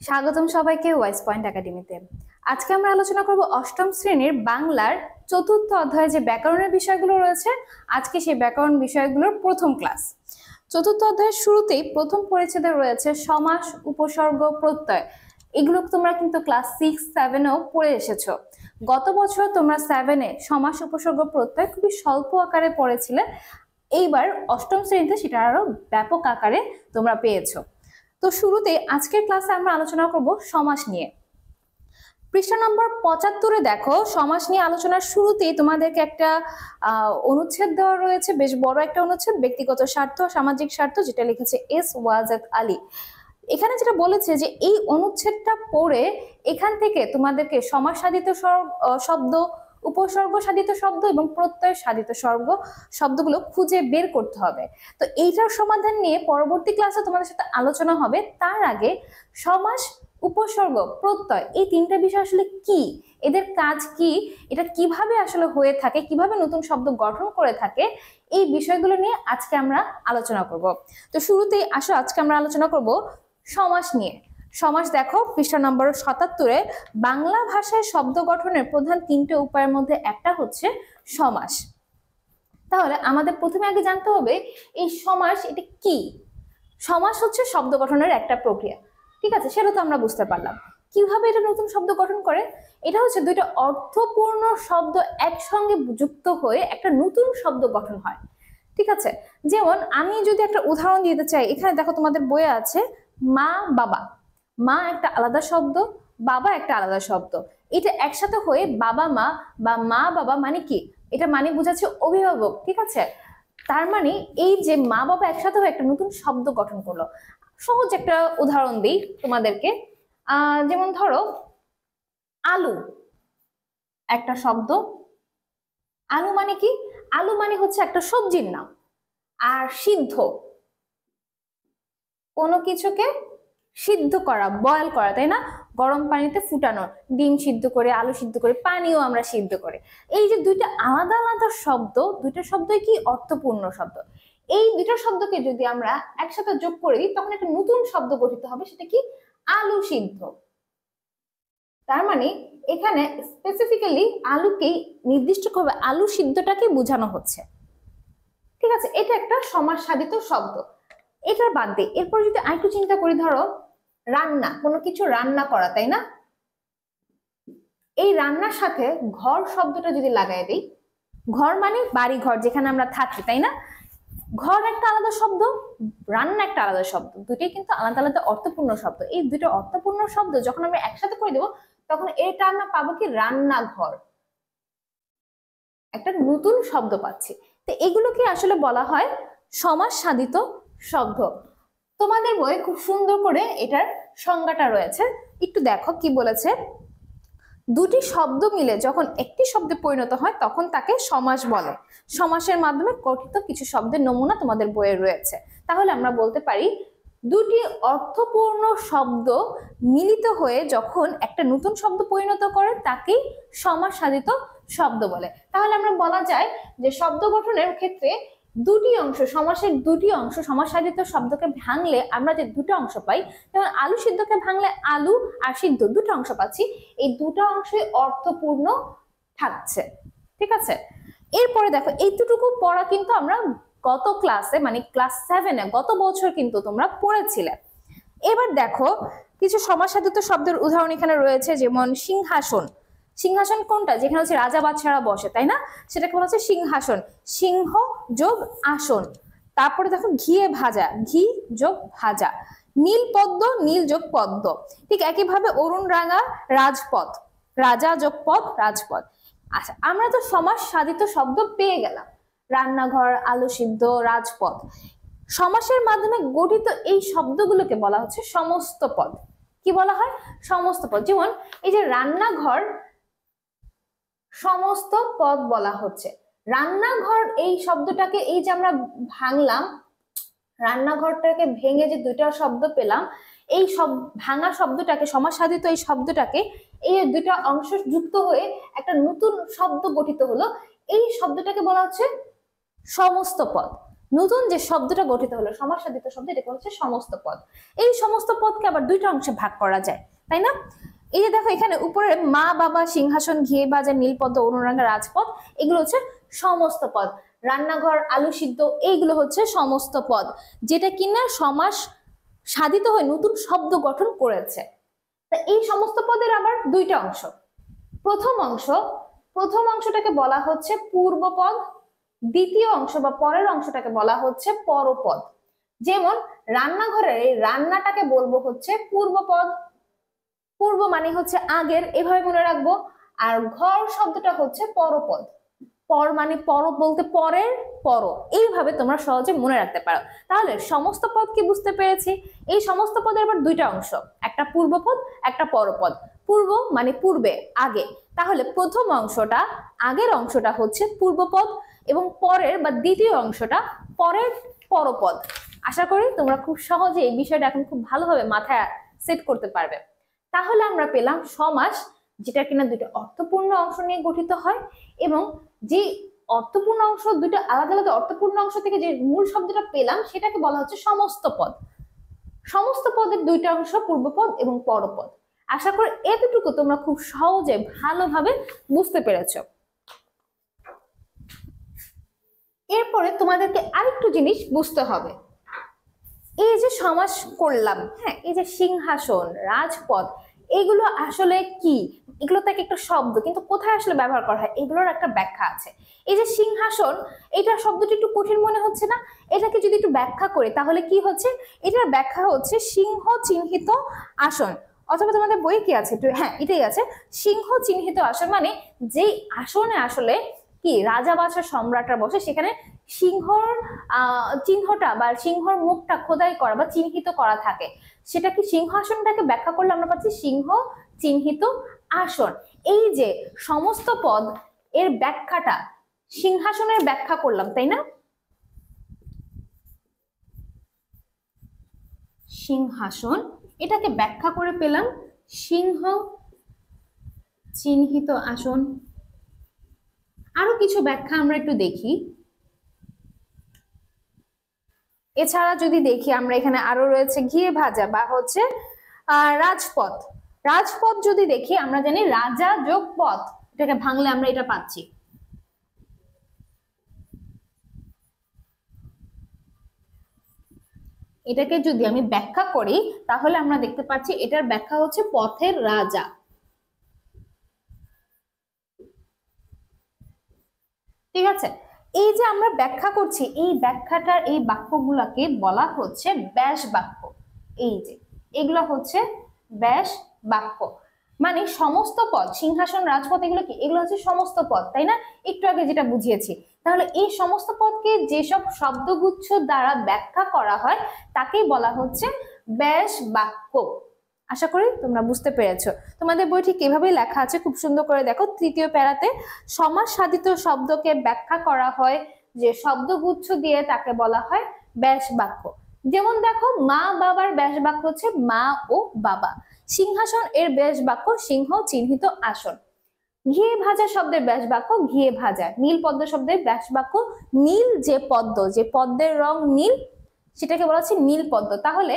স্বাগতম সবাইকে wise point একাডেমিতে। আজকে আমরা আলোচনা করব অষ্টম শ্রেণীর বাংলার চতুর্থ অধ্যায়ে যে ব্যাকরণের বিষয়গুলো রয়েছে। আজকে সেই ব্যাকরণ বিষয়গুলোর প্রথম ক্লাস। চতুর্থ অধ্যায়ের শুরুতেই প্রথম পরিচ্ছেদে রয়েছে সমাস, উপসর্গ, প্রত্যয়। এগুলো তোমরা কিন্তু ক্লাস 6-7-এও পড়ে এসেছো। গত বছর তোমরা 7-এ সমাস, উপসর্গ, প্রত্যয় খুবই স্বল্প আকারে পড়েছিলে। এইবার অষ্টম শ্রেণীতে সেটা আরো ব্যাপক আকারে তোমরা পেয়েছো। তো শুরুতে আজকের ক্লাসে আমরা আলোচনা করব সমাস নিয়ে। পৃষ্ঠা নম্বর 75-এ দেখো, সমাস নিয়ে আলোচনার শুরুতেই তোমাদেরকে একটা অনুচ্ছেদ দেওয়া রয়েছে, বেশ বড় একটা অনুচ্ছেদ, ব্যক্তিগত স্বার্থ, সামাজিক স্বার্থ, যেটা লিখেছে এস ওয়াজেদ আলী। এখানে যেটা বলেছে যে এই অনুচ্ছেদটা পড়ে এখান থেকে তোমাদেরকে সমাস সাধিত শব্দ, উপসর্গ সাধিত শব্দ এবং প্রত্যয় সাধিত শব্দগুলো খুঁজে বের করতে হবে। তো এইটার সমাধান নিয়ে পরবর্তী ক্লাসে তোমাদের সাথে আলোচনা হবে। তার আগে সমাস, উপসর্গ, প্রত্যয় এই তিনটা বিষয় আসলে কি, এদের কাজ কি, এটা কিভাবে আসলে হয়ে থাকে, কিভাবে নতুন শব্দ গঠন করে থাকে, এই বিষয়গুলো নিয়ে আজকে আমরা আলোচনা করব। তো শুরুতেই আসো আজকে আমরা আলোচনা করব সমাস নিয়ে। সমাস দেখো পৃষ্ঠা নম্বর 77-এ, বাংলা ভাষায় শব্দ গঠনের প্রধান তিনটে উপায়ের মধ্যে একটা হচ্ছে সমাস। তাহলে আমাদের প্রথমে আগে জানতে হবে এই সমাস এটা কি। সমাস হচ্ছে শব্দ গঠনের একটা প্রক্রিয়া, ঠিক আছে, সেটা তো আমরা বুঝতে পারলাম। কিভাবে এটা নতুন শব্দ গঠন করে? এটা হচ্ছে দুইটা অর্থপূর্ণ শব্দ একসঙ্গে যুক্ত হয়ে একটা নতুন শব্দ গঠন হয়, ঠিক আছে। যেমন আমি যদি একটা উদাহরণ দিতে চাই, এখানে দেখো তোমাদের বইয়ে আছে মা বাবা। মা একটা আলাদা শব্দ, বাবা একটা আলাদা শব্দ, এটা একসাথে হয়ে বাবা মা বা মা বাবা মানে কি, এটা মানে বোঝাচ্ছে অভিভাবক, ঠিক আছে। তার মানে এই যে মা বাবা একসাথে হয়ে একটা নতুন শব্দ গঠন করলো। সহজ একটা উদাহরণ দিই তোমাদেরকে, যেমন ধরো আলু একটা শব্দ। আলু মানে কি? আলু মানে হচ্ছে একটা সবজির নাম। আর সিদ্ধ, কোনো কিছুকে সিদ্ধ করা, বয়েল করা, তাই না? গরম পানিতে ফুটানো, ডিম সিদ্ধ করে, আলু সিদ্ধ করে, পানিও আমরা সিদ্ধ করে। এই যে দুইটা আলাদা আলাদা শব্দ, দুইটা শব্দই কি অর্থপূর্ণ শব্দ। এই দুইটা শব্দকে যদি আমরা একসাথে যোগ করে দিই তখন একটা নতুন শব্দ গঠিত হবে, সেটা কি? আলু সিদ্ধ। তার মানে এখানে স্পেসিফিক্যালি আলুকেই নির্দিষ্টভাবে আলু সিদ্ধটাকে বোঝানো হচ্ছে, ঠিক আছে। এটা একটা সমাস সাধিত শব্দ। এটার বাদ দিয়ে এরপর যদি আরেকটু চিন্তা করি, ধরো রান্না, কোনো কিছু রান্না করা, তাই না? এই রান্নার সাথে ঘর শব্দটা যদি লাগাই দিই, ঘর মানে বাড়ি ঘর, যেখানে আমরা থাকি, তাই না? ঘর একটা আলাদা শব্দ, রান্না একটা আলাদা শব্দ, দুটোই কিন্তু আলাদা আলাদা অর্থপূর্ণ শব্দ। এই দুটো অর্থপূর্ণ শব্দ যখন আমরা একসাথে করে দেবো তখন এটা আমরা পাবো কি? রান্নাঘর, একটা নতুন শব্দ পাচ্ছি। তো এগুলোকে আসলে বলা হয় সমাস সাধিত শব্দ। তোমাদের বইয়ে খুব সুন্দর করে এটার সংজ্ঞাটা রয়েছে, একটু দেখো কি বলেছে। দুটি শব্দ মিলে যখন একটি শব্দে পরিণত হয় তখন তাকে সমাস বলে। সমাসের মাধ্যমে গঠিত কিছু শব্দের নমুনা তোমাদের বইয়ে রয়েছে। তাহলে আমরা বলতে পারি দুটি অর্থপূর্ণ শব্দ মিলিত হয়ে যখন একটা নতুন শব্দ পরিণত করে তাকেই সমাস সাধিত শব্দ বলে। তাহলে আমরা বলা যায় যে শব্দ গঠনের ক্ষেত্রে দুটি অংশ, সমাসের দুটি অংশ, সমাস সাধিত শব্দকে ভাঙলে আমরা যে দুটো অংশ পাই, যেমন আলু সিদ্ধকে ভাঙলে আলু আর সিদ্ধ দুটো অংশ পাচ্ছি, এই দুটো অংশই অর্থপূর্ণ থাকছে, ঠিক আছে। এরপরে দেখো এইটুকু পড়া কিন্তু আমরা গত ক্লাসে মানে ক্লাস 7-এ গত বছর কিন্তু তোমরা পড়েছিলে। এবার দেখো কিছু সমাস সাধিত শব্দের উদাহরণ এখানে রয়েছে, যেমন সিংহাসন। সিংহাসন কোনটা? যেখানে হচ্ছে রাজা বাদশারা বসে, তাই না? সেটাকে বলা হচ্ছে সিংহাসন। সিংহ যোগ আসন। তারপরে দেখো ঘিয়ে ভাজা, ঘি যোগ ভাজা। নীল পদ্ম, নীল যোগ পদ্ম। ঠিক একইভাবে অরুণ রাঙা, রাজপথ, রাজা যোগ পদ, রাজপথ। আচ্ছা, আমরা তো সমাস সাধিত শব্দ পেয়ে গেলাম, রান্নাঘর, আলু সিদ্ধ, রাজপথ। সমাসের মাধ্যমে গঠিত এই শব্দগুলোকে বলা হচ্ছে সমস্ত পদ। কি বলা হয়? সমস্ত পদ। যেমন এই যে রান্নাঘর, সমস্ত পদ বলা হচ্ছে। রান্নাঘর এই শব্দটাকে এই যে আমরা ভাঙলাম, রান্নাঘরটাকে ভেঙে যে দুইটা শব্দ পেলাম, এই সব ভাঙা শব্দটাকে, সমাস সাধিত এই শব্দটাকে, এই দুইটা অংশ যুক্ত হয়ে একটা নতুন শব্দ গঠিত হলো, এই শব্দটাকে বলা হচ্ছে সমস্ত পদ। নতুন যে শব্দটা গঠিত হলো সমাজসাধিত শব্দ, এটাকে হচ্ছে সমস্ত পদ। এই সমস্ত পদকে আবার দুইটা অংশে ভাগ করা যায়, তাই না? এই যে দেখো এখানে উপরে মা বাবা সিংহাসন ঘিয়ে ভাজা নীলপদ্ম অনুরাগা রাজপথ, এগুলো হচ্ছে সমস্ত পদ। রান্নাঘর আলু সিদ্ধ, এইগুলো হচ্ছে সমস্ত পদ, যেটা কিনা সমাস সাধিত হয়ে নতুন শব্দ গঠন করেছে। তা এই সমস্ত পদের আবার দুইটা অংশ। প্রথম অংশটাকে বলা হচ্ছে পূর্বপদ, দ্বিতীয় অংশ বা পরের অংশটাকে বলা হচ্ছে পরপদ। যেমন রান্নাঘরের এই রান্নাটাকে বলবো হচ্ছে পূর্বপদ, পূর্ব মানে হচ্ছে আগের, এভাবে মনে রাখবো। আর ঘর শব্দটা হচ্ছে পরপদ, পর মানে পর বলতে পরের, পর, এইভাবে তোমরা সহজে মনে রাখতে পারো। তাহলে সমস্ত পদ কি বুঝতে পেরেছি? এই সমস্ত পদের আবার দুইটা অংশ, একটা পূর্বপদ একটা পরপদ। পূর্ব মানে পূর্বে, আগে, তাহলে প্রথম অংশটা, আগের অংশটা হচ্ছে পূর্বপদ এবং পরের বা দ্বিতীয় অংশটা পরের পরপদ। আশা করি তোমরা খুব সহজে এই বিষয়টা এখন খুব ভালোভাবে মাথায় সেট করতে পারবে। তাহলে আমরা পেলাম সমাস, যেটা কিনা দুটো অর্থপূর্ণ অংশ নিয়ে গঠিত হয়, এবং যে অর্থপূর্ণ অংশ, দুটো আলাদা আলাদা অর্থপূর্ণ অংশ থেকে যে মূল শব্দটা পেলাম সেটাকে বলা হচ্ছে সমস্ত পদ। সমস্ত পদের দুইটা অংশ, পূর্বপদ এবং পরপদ। আশা করি এতটুকু তোমরা খুব সহজে ভালোভাবে বুঝতে পেরেছো। এরপরে তোমাদেরকে আরেকটু জিনিস বুঝতে হবে। এই যে সমাস করলাম, হ্যাঁ, এই যে সিংহাসন, রাজপথ, এগুলো আসলে কি? এগুলো তো একটা শব্দ, কিন্তু কোথায় আসলে ব্যবহার করা হয় এগুলোর একটা ব্যাখ্যা আছে। এই যে সিংহাসন, এটা শব্দটি একটু কঠিন মনে হচ্ছে না? এটাকে যদি একটু ব্যাখ্যা করি তাহলে কি হচ্ছে? এটার ব্যাখ্যা হচ্ছে সিংহ চিহ্নিত আসন, অথবা তোমাদের বই কি আছে, হ্যাঁ এটাই আছে, সিংহ চিহ্নিত আসন মানে যেই আসনে আসলে কি রাজা বাদশাহ সম্রাটরা বসে, সেখানে সিংহর চিহ্নটা বা সিংহর মুখটা খোদাই করা বা চিহ্নিত করা থাকে। সেটা কি সিংহাসনটাকে ব্যাখ্যা করলে আমরা পাচ্ছি সিংহ চিহ্নিত আসন। এই যে সমস্ত পদ এর ব্যাখ্যাটা সিংহাসনের ব্যাখ্যা করলাম, তাই না? সিংহাসন, এটাকে ব্যাখ্যা করে পেলাম সিংহ চিহ্নিত আসন। আরো কিছু ব্যাখ্যা আমরা একটু দেখি। এছাড়া যদি দেখি আমরা এখানে আরো রয়েছে ঘিয়ে ভাজা বা হচ্ছে রাজপথ। রাজপথ যদি দেখি আমরা জানি রাজা যোগ পথ, এটাকে ভাঙলে আমরা এটা পাচ্ছি। এটাকে যদি আমি ব্যাখ্যা করি তাহলে আমরা দেখতে পাচ্ছি এটার ব্যাখ্যা হচ্ছে পথের রাজা। ঠিক আছে, এই যে আমরা ব্যাখ্যা করছি, এই ব্যাখ্যাটার এই বাক্যগুলোকে বলা হচ্ছে ব্যাস বাক্য। এই যে এগুলো হচ্ছে ব্যাস বাক্য, মানে সমস্ত পদ, সিংহাসন রাজপথ এগুলো কি? এগুলো হচ্ছে সমস্ত পদ, তাই না? একটু আগে যেটা বুঝিয়েছি। তাহলে এই সমস্ত পদকে যেসব শব্দগুচ্ছ দ্বারা ব্যাখ্যা করা হয় তাকেই বলা হচ্ছে ব্যাস বাক্য। আশা করি তোমরা বুঝতে পেরেছো। তোমাদের বই ঠিক এভাবেই লেখা আছে, খুব সুন্দর করে দেখো, তৃতীয় প্যারাতে সমাস সাধিত শব্দকে ব্যাখ্যা করা হয় যে শব্দগুচ্ছ দিয়ে, তাকে বলা হয় ব্যাস বাক্য। যেমন দেখো, মা বাবার ব্যাস বাক্য হচ্ছে মা ও বাবা। সিংহাসন এর ব্যাস বাক্য সিংহ চিহ্নিত আসন। ঘিয়ে ভাজা শব্দের ব্যাস বাক্য ঘিয়ে ভাজা। নীল পদ্ম শব্দের ব্যাস বাক্য নীল যে পদ্ম, যে পদ্মের রং নীল, সেটাকে বলা হচ্ছে নীল পদ্ম। তাহলে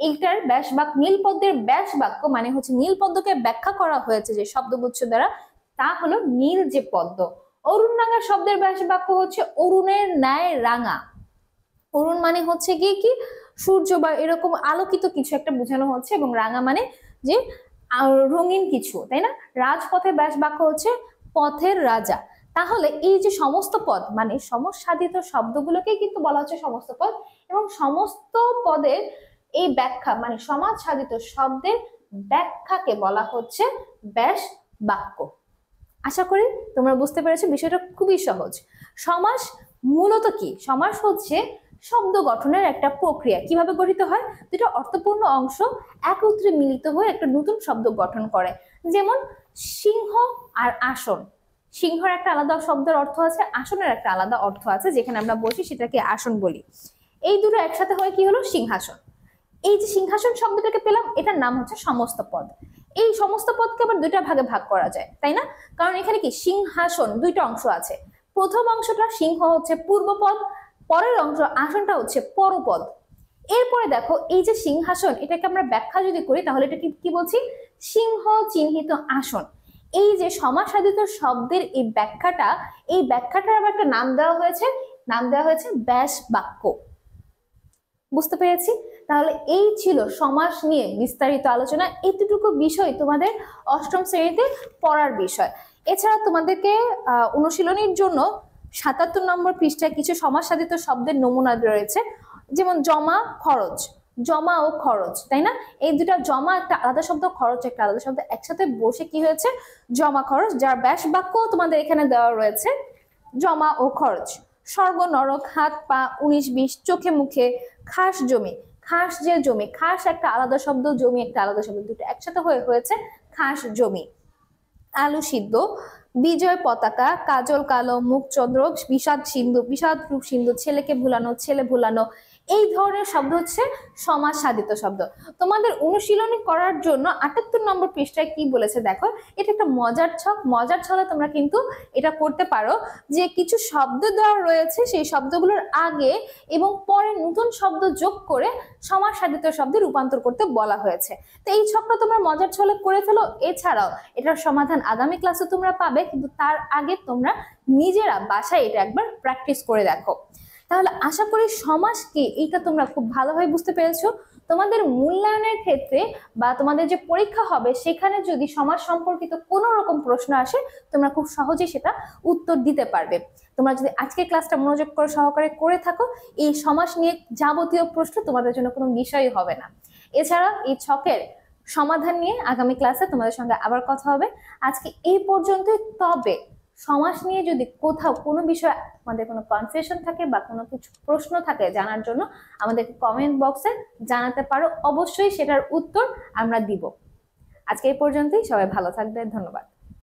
এইটার ব্যাস বাক্য, নীল পদ্মের ব্যাস বাক্য মানে হচ্ছে নীল পদ্মকে ব্যাখ্যা করা হয়েছে যে শব্দগুচ্ছ দ্বারা, তা হলো নীল যে পদ্ম। অরুণ রাঙা শব্দের ব্যাস বাক্য হচ্ছে অরুণের ন্যায় রাঙা। অরুণ মানে হচ্ছে কি সূর্য বা এরকম আলোকিত কিছু একটা বোঝানো হচ্ছে, এবং রাঙা মানে যে রঙিন কিছু, তাই না? রাজপথের ব্যাস বাক্য হচ্ছে পথের রাজা। তাহলে এই যে সমস্ত পদ মানে সমসাধিত শব্দগুলোকে কিন্তু বলা হচ্ছে সমস্ত পদ, এবং সমস্ত পদের এই ব্যাখ্যা মানে সমাজ সাধিত শব্দের ব্যাখ্যাকে বলা হচ্ছে ব্যাস বাক্য। আশা করি তোমরা বুঝতে পেরেছো, বিষয়টা খুবই সহজ। সমাস মূলত কি? সমাস হচ্ছে শব্দ গঠনের একটা প্রক্রিয়া। কিভাবে গঠিত হয়? দুটো অর্থপূর্ণ অংশ একত্রে মিলিত হয়ে একটা নতুন শব্দ গঠন করে। যেমন সিংহ আর আসন, সিংহর একটা আলাদা শব্দের অর্থ আছে, আসনের একটা আলাদা অর্থ আছে, যেখানে আমরা বসি সেটাকে আসন বলি। এই দুটো একসাথে হয় কি হলো? সিংহাসন। এই যে সিংহাসন শব্দটাকে পেলাম, এটার নাম হচ্ছে সমস্ত পদ। এই সমস্ত পদকে আবার দুইটা ভাগে ভাগ করা যায়, তাই না? কারণ এখানে কি সিংহাসন দুইটা অংশ আছে। প্রথম অংশটা সিংহ হচ্ছে পূর্বপদ, পরের অংশ আসনটা হচ্ছে পরপদ। এরপরে দেখো এই যে সিংহাসন, এটাকে আমরা ব্যাখ্যা যদি করি তাহলে এটা কি বলছি, সিংহ চিহ্নিত আসন। এই যে সমাসাধিত শব্দের এই ব্যাখ্যাটার আবার একটা নাম দেওয়া হয়েছে ব্যাস বাক্য। বুঝতে পেরেছি? তাহলে এই ছিল সমাস নিয়ে বিস্তারিত আলোচনা। এতটুকু বিষয় তোমাদের অষ্টম শ্রেণীতে পড়ার বিষয়। এছাড়া তোমাদেরকে অনুশীলনীর জন্য ৭৭ নম্বর পৃষ্ঠায় কিছু সমাসসাধিত শব্দের নমুনা রয়েছে, যেমন জমা, খরচ। জমা ও খরচ, তাই না? এই দুটা, জমা একটা আলাদা শব্দ, খরচ একটা আলাদা শব্দ, একসাথে বসে কি হয়েছে, জমা খরচ, যার ব্যাস বাক্য তোমাদের এখানে দেওয়া রয়েছে, জমা ও খরচ। স্বর্গ নরক, হাত পা, ১৯-২০, চোখে মুখে, খাস জমি। খাস যে জমি, খাস একটা আলাদা শব্দ, জমি একটা আলাদা শব্দ, দুটো একসাথে হয়েছে খাস জমি। আলু সিদ্ধ, বিজয় পতাকা, কাজল কালো, মুখচন্দ্র, বিষাদ সিন্ধু, বিষাদ রূপ সিন্ধু, ছেলেকে ভুলানো, ছেলে ভুলানো, এই ধরনের শব্দ হচ্ছে সমাস সাধিত শব্দ। তোমাদের অনুশীলনী করার জন্য ৭৮ নম্বর পৃষ্ঠায় কি বলেছে দেখো, এটা একটা মজার ছক। মজার ছলে তোমরা কিন্তু এটা করতে পারো যে কিছু শব্দ দেওয়া রয়েছে, সেই শব্দগুলোর আগে এবং পরে নতুন শব্দ যোগ করে সমাস সাধিত শব্দে রূপান্তর করতে বলা হয়েছে। তো এই ছকটা তোমরা মজার ছলে করে ফেলো। এছাড়াও এটার সমাধান আগামী ক্লাসে তোমরা পাবে, কিন্তু তার আগে তোমরা নিজেরা বাসায় এটা একবার প্র্যাকটিস করে দেখো। তাহলে আশা করি সমাস কি এইটা তোমরা খুব ভালোভাবে বুঝতে পেরেছো। তোমাদের মূল্যায়নের ক্ষেত্রে বা তোমাদের যে পরীক্ষা হবে সেখানে যদি সমাস সম্পর্কিত কোনো রকম প্রশ্ন আসে, তোমরা খুব সহজেই সেটা উত্তর দিতে পারবে। তোমরা যদি আজকের ক্লাসটা মনোযোগ করে সহকারে করে থাকো, এই সমাস নিয়ে যাবতীয় প্রশ্ন তোমাদের জন্য কোনো বিষয়ই হবে না। এছাড়া এই ছকের সমাধান নিয়ে আগামী ক্লাসে তোমাদের সঙ্গে আবার কথা হবে। আজকে এই পর্যন্তই। তবে সমাস নিয়ে যদি কোথাও কোনো বিষয়ে আমাদের কোনো কনফিউশন থাকে বা কোনো কিছু প্রশ্ন থাকে জানার জন্য, আমাদের কমেন্ট বক্সে জানাতে পারো। অবশ্যই সেটার উত্তর আমরা দিব। আজকে এই পর্যন্তই। সবাই ভালো থাকবে। ধন্যবাদ।